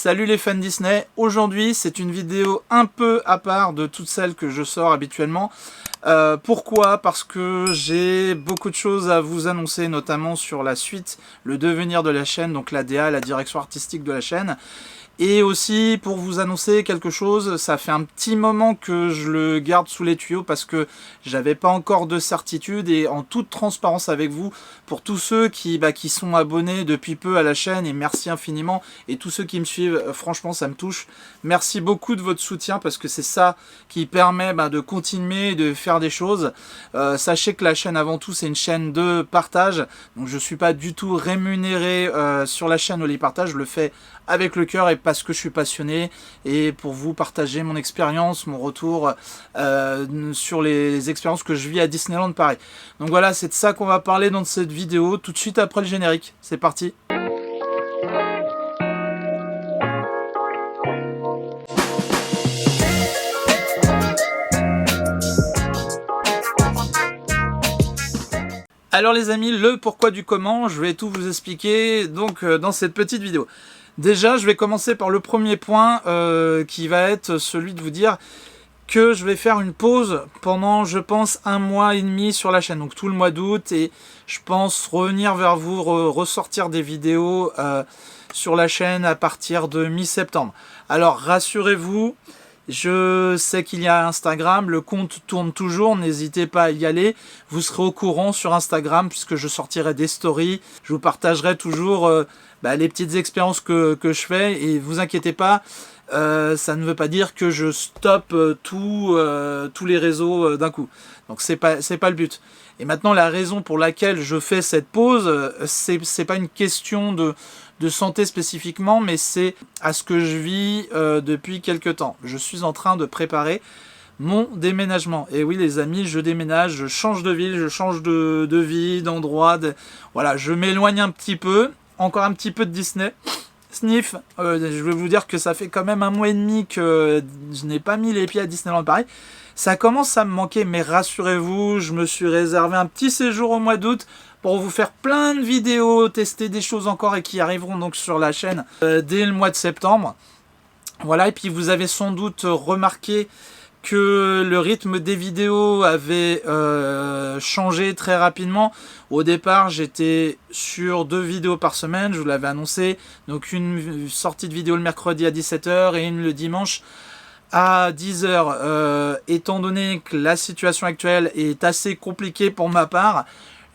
Salut les fans Disney, aujourd'hui c'est une vidéo un peu à part de toutes celles que je sors habituellement. Pourquoi? Parce que j'ai beaucoup de choses à vous annoncer, notamment sur la suite, le devenir de la chaîne, donc la DA, la direction artistique de la chaîne. Et aussi pour vous annoncer quelque chose, ça fait un petit moment que je le garde sous les tuyaux parce que j'avais pas encore de certitude, et en toute transparence avec vous, pour tous ceux qui sont abonnés depuis peu à la chaîne, et merci infiniment, et tous ceux qui me suivent, franchement ça me touche. Merci beaucoup de votre soutien parce que c'est ça qui permet de continuer de faire des choses. Sachez que la chaîne avant tout c'est une chaîne de partage, donc je suis pas du tout rémunéré sur la chaîne Oli Partage, je le fais avec le cœur et parce que je suis passionné, et pour vous partager mon expérience, mon retour sur les expériences que je vis à Disneyland Paris. Donc voilà, c'est de ça qu'on va parler dans cette vidéo, tout de suite après le générique. C'est parti. Alors les amis, le pourquoi du comment, je vais tout vous expliquer donc dans cette petite vidéo. Déjà, je vais commencer par le premier point qui va être celui de vous dire que je vais faire une pause pendant, je pense, 1 mois et demi sur la chaîne. Donc tout le mois d'août, et je pense revenir vers vous, ressortir des vidéos sur la chaîne à partir de mi-septembre. Alors rassurez-vous, je sais qu'il y a Instagram, le compte tourne toujours, n'hésitez pas à y aller. Vous serez au courant sur Instagram puisque je sortirai des stories. Je vous partagerai toujours les petites expériences que je fais, et vous inquiétez pas, ça ne veut pas dire que je stoppe tous les réseaux d'un coup. Donc c'est pas le but. Et maintenant, la raison pour laquelle je fais cette pause, c'est pas une question de santé spécifiquement, mais c'est à ce que je vis depuis quelques temps. Je suis en train de préparer mon déménagement. Et oui les amis, je déménage, je change de ville, je change de vie, d'endroit. Voilà, je m'éloigne un petit peu, encore un petit peu de Disney. Sniff, je vais vous dire que ça fait quand même 1 mois et demi que je n'ai pas mis les pieds à Disneyland Paris. Ça commence à me manquer, mais rassurez-vous, je me suis réservé un petit séjour au mois d'août pour vous faire plein de vidéos, tester des choses encore, et qui arriveront donc sur la chaîne dès le mois de septembre. Voilà, et puis vous avez sans doute remarqué que le rythme des vidéos avait changé très rapidement. Au départ, j'étais sur 2 vidéos par semaine, je vous l'avais annoncé. Donc une sortie de vidéo le mercredi à 17 h et une le dimanche à 10 h. Étant donné que la situation actuelle est assez compliquée pour ma part,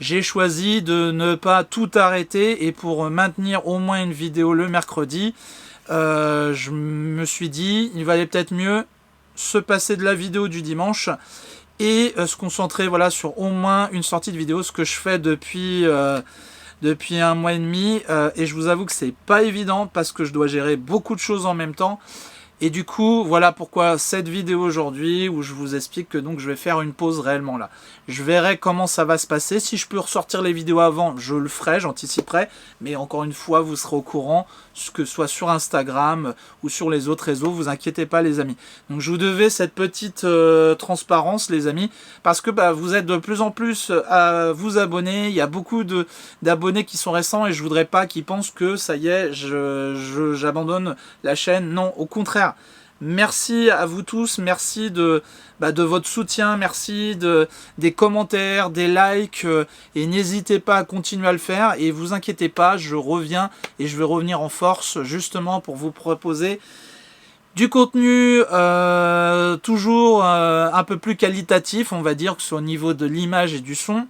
j'ai choisi de ne pas tout arrêter, et pour maintenir au moins une vidéo le mercredi, je me suis dit il valait peut-être mieux se passer de la vidéo du dimanche et se concentrer sur au moins une sortie de vidéo, ce que je fais depuis 1 mois et demi, et je vous avoue que c'est pas évident parce que je dois gérer beaucoup de choses en même temps. Et du coup, voilà pourquoi cette vidéo aujourd'hui, où je vous explique que donc je vais faire une pause réellement là. Je verrai comment ça va se passer. Si je peux ressortir les vidéos avant, je le ferai, j'anticiperai. Mais encore une fois, vous serez au courant, que ce soit sur Instagram ou sur les autres réseaux. Vous inquiétez pas les amis. Donc je vous devais cette petite transparence les amis, parce que vous êtes de plus en plus à vous abonner. Il y a beaucoup d'abonnés qui sont récents, et je voudrais pas qu'ils pensent que ça y est, j'abandonne la chaîne. Non, au contraire. Merci à vous tous, merci de votre soutien, merci des commentaires, des likes, et n'hésitez pas à continuer à le faire, et vous inquiétez pas, je reviens, et je vais revenir en force justement pour vous proposer du contenu toujours un peu plus qualitatif, on va dire, que ce soit au niveau de l'image et du son.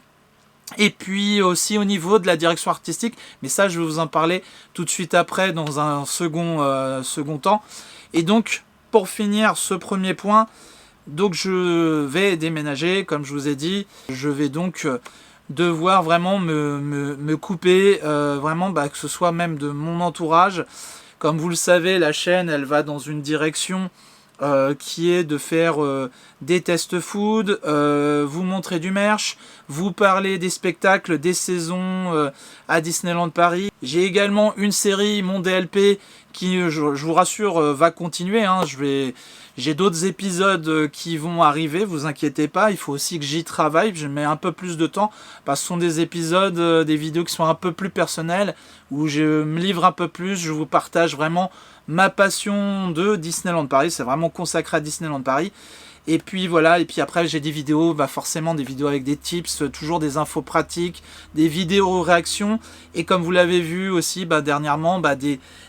Et puis aussi au niveau de la direction artistique, mais ça je vais vous en parler tout de suite après dans un second temps. Et donc pour finir ce premier point, donc je vais déménager comme je vous ai dit. Je vais donc devoir vraiment me couper, vraiment que ce soit même de mon entourage. Comme vous le savez, la chaîne elle va dans une direction qui est de faire des tests food, vous montrer du merch, vous parler des spectacles, des saisons à Disneyland Paris. J'ai également une série, mon DLP, qui, je vous rassure, va continuer. Hein. J'ai d'autres épisodes qui vont arriver, vous inquiétez pas, il faut aussi que j'y travaille, je mets un peu plus de temps, parce que ce sont des épisodes, des vidéos qui sont un peu plus personnelles, où je me livre un peu plus, je vous partage vraiment ma passion de Disneyland Paris, c'est vraiment consacré à Disneyland Paris. Et puis voilà, et puis après j'ai des vidéos, forcément des vidéos avec des tips, toujours des infos pratiques, des vidéos réactions, et comme vous l'avez vu aussi dernièrement,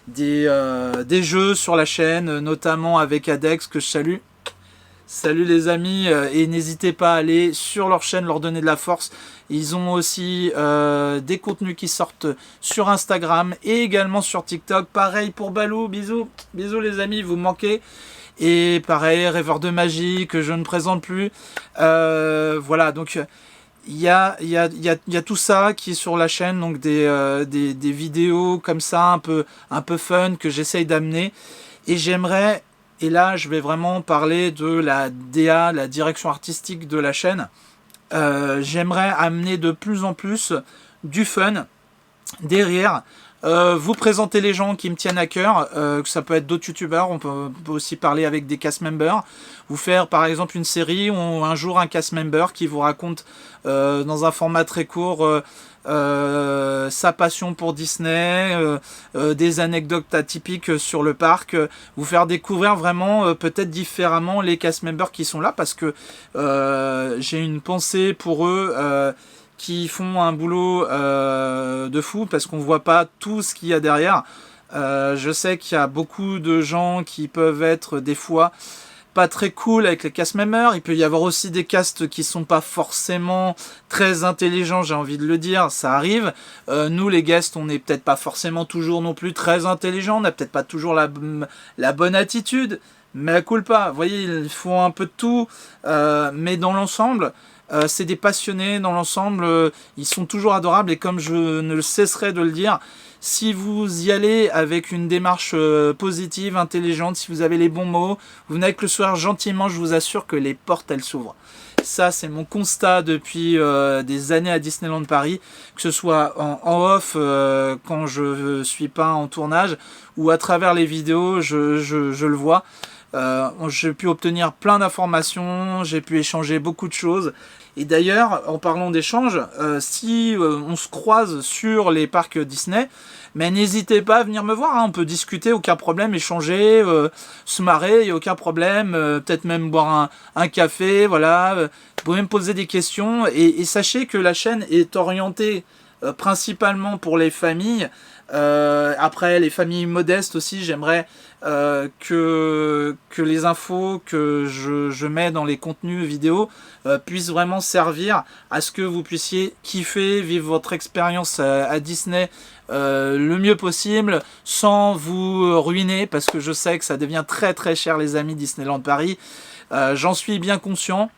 des jeux sur la chaîne, notamment avec Adex que je salue. Salut les amis, et n'hésitez pas à aller sur leur chaîne, leur donner de la force. Ils ont aussi des contenus qui sortent sur Instagram et également sur TikTok. Pareil pour Balou, bisous, bisous les amis, vous me manquez. Et pareil, Rêveur de magie, que je ne présente plus. Voilà, donc il y a tout ça qui est sur la chaîne, donc des vidéos comme ça, un peu fun, que j'essaye d'amener. Et j'aimerais, et là je vais vraiment parler de la DA, la direction artistique de la chaîne. J'aimerais amener de plus en plus du fun, des rires. Vous présenter les gens qui me tiennent à cœur, que ça peut être d'autres youtubeurs, on peut aussi parler avec des cast members, vous faire par exemple une série ou un jour un cast member qui vous raconte dans un format très court sa passion pour Disney, des anecdotes atypiques sur le parc, vous faire découvrir vraiment peut-être différemment les cast members qui sont là, parce que j'ai une pensée pour eux, qui font un boulot de fou, parce qu'on ne voit pas tout ce qu'il y a derrière. Je sais qu'il y a beaucoup de gens qui peuvent être des fois pas très cool avec les cast members. Il peut y avoir aussi des casts qui sont pas forcément très intelligents, j'ai envie de le dire, ça arrive. Nous les guests, on n'est peut-être pas forcément toujours non plus très intelligents, on n'a peut-être pas toujours la bonne attitude, mais à culpa. Vous voyez, il faut un peu de tout, mais dans l'ensemble, c'est des passionnés dans l'ensemble, ils sont toujours adorables, et comme je ne cesserai de le dire, si vous y allez avec une démarche positive, intelligente, si vous avez les bons mots, vous venez avec le sourire gentiment, je vous assure que les portes elles s'ouvrent. Ça c'est mon constat depuis des années à Disneyland Paris, que ce soit en off quand je suis pas en tournage, ou à travers les vidéos, je le vois. J'ai pu obtenir plein d'informations, j'ai pu échanger beaucoup de choses. Et d'ailleurs, en parlant d'échange, si on se croise sur les parcs Disney, mais n'hésitez pas à venir me voir, hein, on peut discuter, aucun problème, échanger, se marrer, il n'y a aucun problème, peut-être même boire un café, voilà. Vous pouvez me poser des questions, et sachez que la chaîne est orientée principalement pour les familles. Après les familles modestes aussi, j'aimerais que les infos que je mets dans les contenus vidéo puissent vraiment servir à ce que vous puissiez kiffer, vivre votre expérience à Disney le mieux possible, sans vous ruiner, parce que je sais que ça devient très très cher les amis, Disneyland Paris. J'en suis bien conscient.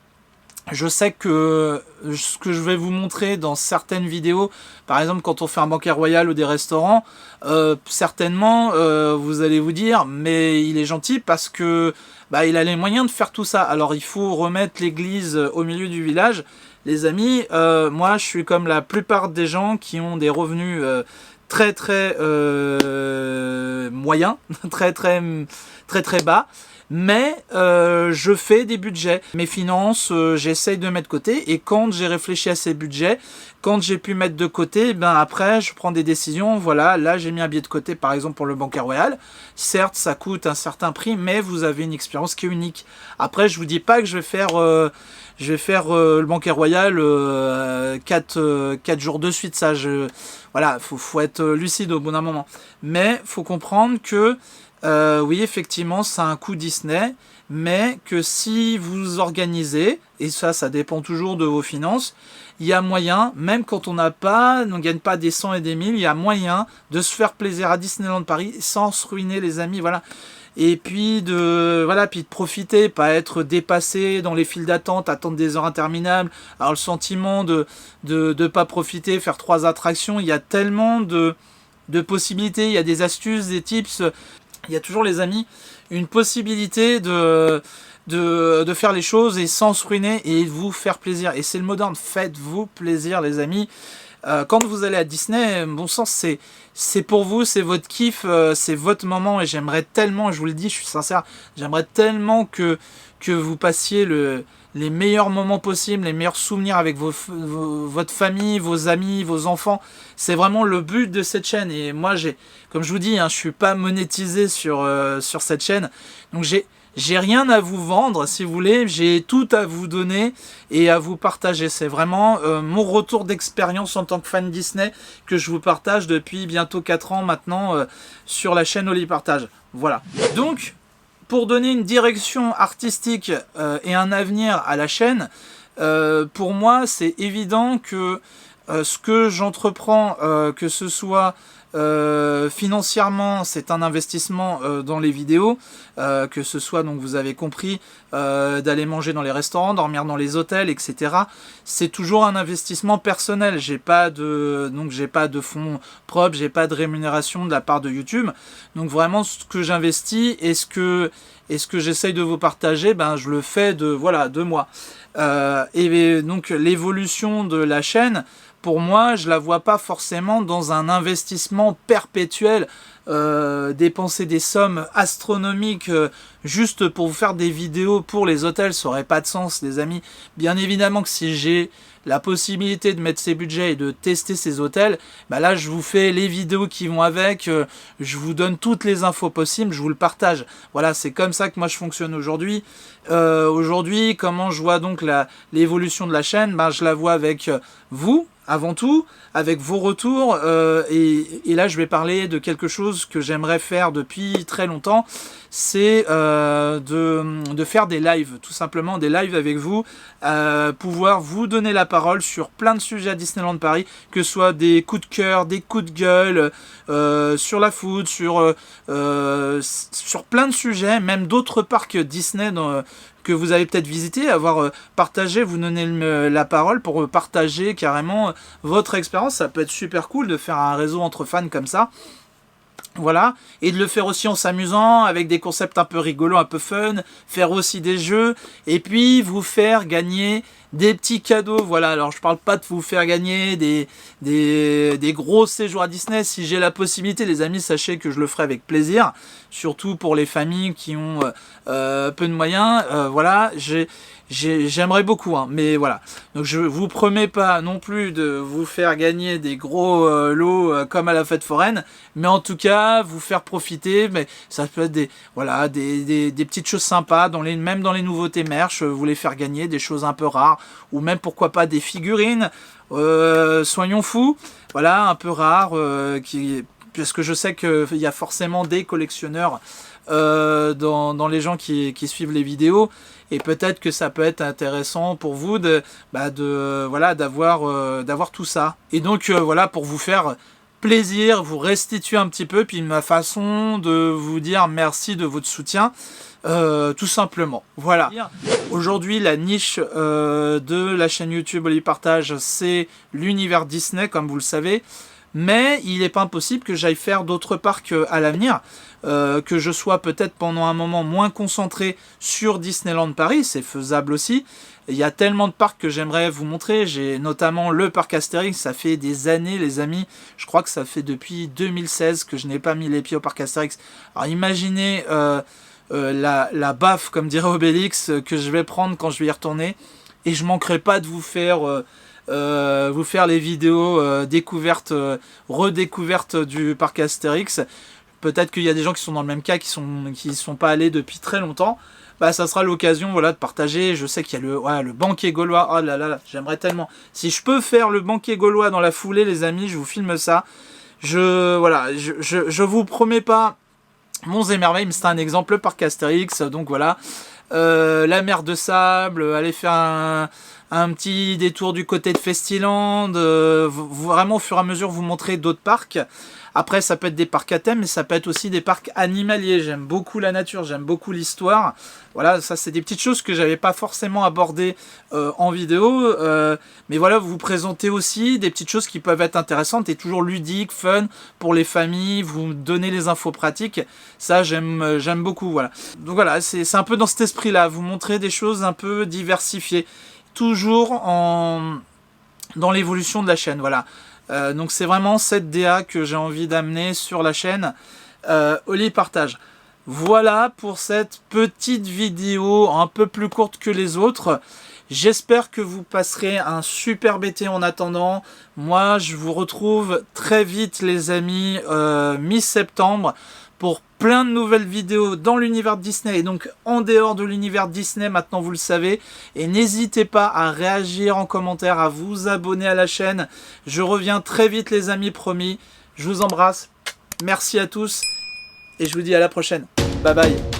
Je sais que ce que je vais vous montrer dans certaines vidéos, par exemple quand on fait un banquet royal ou des restaurants, certainement vous allez vous dire mais il est gentil parce que il a les moyens de faire tout ça. Alors il faut remettre l'église au milieu du village. Les amis, moi je suis comme la plupart des gens qui ont des revenus très très moyens, très très bas. Mais je fais des budgets. Mes finances, j'essaye de mettre de côté. Et quand j'ai réfléchi à ces budgets, quand j'ai pu mettre de côté, après je prends des décisions. Voilà, là j'ai mis un billet de côté par exemple pour le banquet royal. Certes, ça coûte un certain prix, mais vous avez une expérience qui est unique. Après, je vous dis pas que je vais faire le banquet royal 4 jours de suite. Ça, voilà, faut être lucide au bout d'un moment. Mais faut comprendre que oui, effectivement, c'est un coût Disney, mais que si vous organisez, et ça dépend toujours de vos finances, il y a moyen, même quand on ne gagne pas des 100 et des 1000, il y a moyen de se faire plaisir à Disneyland Paris sans se ruiner, les amis, voilà. Et puis de profiter, pas être dépassé dans les files d'attente, attendre des heures interminables, avoir le sentiment de pas profiter, faire 3 attractions. Il y a tellement de possibilités, il y a des astuces, des tips. Il y a toujours, les amis, une possibilité de faire les choses et sans se ruiner et vous faire plaisir. Et c'est le mot d'ordre, faites-vous plaisir, les amis. Quand vous allez à Disney, bon sang, c'est pour vous, c'est votre kiff, c'est votre moment, et j'aimerais tellement, je vous le dis, je suis sincère, j'aimerais tellement que vous passiez les meilleurs moments possibles, les meilleurs souvenirs avec votre famille, vos amis, vos enfants. C'est vraiment le but de cette chaîne. Et moi, comme je vous dis, je suis pas monétisé sur cette chaîne, donc j'ai rien à vous vendre, si vous voulez, j'ai tout à vous donner et à vous partager. C'est vraiment mon retour d'expérience en tant que fan Disney que je vous partage depuis bientôt 4 ans maintenant sur la chaîne Oli Partage. Voilà. Donc, pour donner une direction artistique et un avenir à la chaîne, pour moi, c'est évident que ce que j'entreprends, que ce soit financièrement, c'est un investissement dans les vidéos, que ce soit, donc vous avez compris, d'aller manger dans les restaurants, dormir dans les hôtels, etc. C'est toujours un investissement personnel. J'ai pas de fonds propres, j'ai pas de rémunération de la part de YouTube. Donc vraiment, ce que j'investis et ce que j'essaye de vous partager, je le fais de moi. Et donc l'évolution de la chaîne, pour moi, je la vois pas forcément dans un investissement perpétuel, dépenser des sommes astronomiques juste pour vous faire des vidéos pour les hôtels, ça aurait pas de sens, les amis. Bien évidemment que si j'ai la possibilité de mettre ces budgets et de tester ces hôtels, là je vous fais les vidéos qui vont avec, je vous donne toutes les infos possibles, je vous le partage. Voilà, c'est comme ça que moi je fonctionne aujourd'hui. Aujourd'hui, comment je vois donc l'évolution de la chaîne, je la vois avec vous, avant tout, avec vos retours, et là je vais parler de quelque chose que j'aimerais faire depuis très longtemps, c'est de faire des lives, tout simplement des lives avec vous, pouvoir vous donner la parole sur plein de sujets à Disneyland Paris, que ce soit des coups de cœur, des coups de gueule, sur la food, sur plein de sujets, même d'autres parcs Disney que vous avez peut-être visité, avoir partagé, vous donner la parole pour partager carrément votre expérience. Ça peut être super cool de faire un réseau entre fans comme ça. Voilà, et de le faire aussi en s'amusant, avec des concepts un peu rigolos, un peu fun, faire aussi des jeux, et puis vous faire gagner des petits cadeaux. Voilà, alors je parle pas de vous faire gagner des gros séjours à Disney. Si j'ai la possibilité, les amis, sachez que je le ferai avec plaisir, surtout pour les familles qui ont peu de moyens. Voilà, j'aimerais beaucoup, mais voilà. Donc je vous promets pas non plus de vous faire gagner des gros lots comme à la fête foraine, mais en tout cas vous faire profiter. Mais ça peut être des petites choses sympas, même dans les nouveautés merch, vous les faire gagner des choses un peu rares, ou même pourquoi pas des figurines. Soyons fous, voilà, un peu rares, parce que je sais qu'il y a forcément des collectionneurs dans les gens qui suivent les vidéos, et peut-être que ça peut être intéressant pour vous d'avoir tout ça. Et donc voilà, pour vous faire plaisir, vous restituer un petit peu, puis ma façon de vous dire merci de votre soutien, tout simplement. Voilà. Aujourd'hui, la niche de la chaîne YouTube Oli Partage, c'est l'univers Disney, comme vous le savez. Mais il n'est pas impossible que j'aille faire d'autres parcs à l'avenir, que je sois peut-être pendant un moment moins concentré sur Disneyland Paris, c'est faisable aussi. Il y a tellement de parcs que j'aimerais vous montrer, j'ai notamment le parc Astérix, ça fait des années les amis, je crois que ça fait depuis 2016 que je n'ai pas mis les pieds au parc Astérix. Alors imaginez la baffe, comme dirait Obélix, que je vais prendre quand je vais y retourner, et je manquerai pas de vous faire les vidéos découvertes, redécouvertes du parc Astérix. Peut-être qu'il y a des gens qui sont dans le même cas, qui sont pas allés depuis très longtemps. Ça sera l'occasion, voilà, de partager. Je sais qu'il y a le banquet gaulois. Oh là là, j'aimerais tellement. Si je peux faire le banquet gaulois dans la foulée, les amis, je vous filme ça. Je vous promets pas Monts et Merveilles, mais c'est un exemple, le parc Astérix. Donc voilà, la mer de sable, aller faire un petit détour du côté de Festiland, vraiment au fur et à mesure vous montrer d'autres parcs. Après ça peut être des parcs à thème, mais ça peut être aussi des parcs animaliers. J'aime beaucoup la nature, j'aime beaucoup l'histoire. Voilà, ça c'est des petites choses que j'avais pas forcément abordées en vidéo, mais voilà, vous présentez aussi des petites choses qui peuvent être intéressantes et toujours ludiques, fun pour les familles, vous donnez les infos pratiques. Ça j'aime beaucoup, voilà. Donc voilà, c'est un peu dans cet esprit là, vous montrer des choses un peu diversifiées, toujours dans l'évolution de la chaîne, voilà. Donc c'est vraiment cette DA que j'ai envie d'amener sur la chaîne. Oli partage. Voilà pour cette petite vidéo un peu plus courte que les autres. J'espère que vous passerez un super été en attendant. Moi, je vous retrouve très vite, les amis, mi-septembre, pour plein de nouvelles vidéos dans l'univers Disney et donc en dehors de l'univers Disney, maintenant vous le savez. Et n'hésitez pas à réagir en commentaire, à vous abonner à la chaîne. Je reviens très vite, les amis, promis. Je vous embrasse. Merci à tous et je vous dis à la prochaine. Bye bye.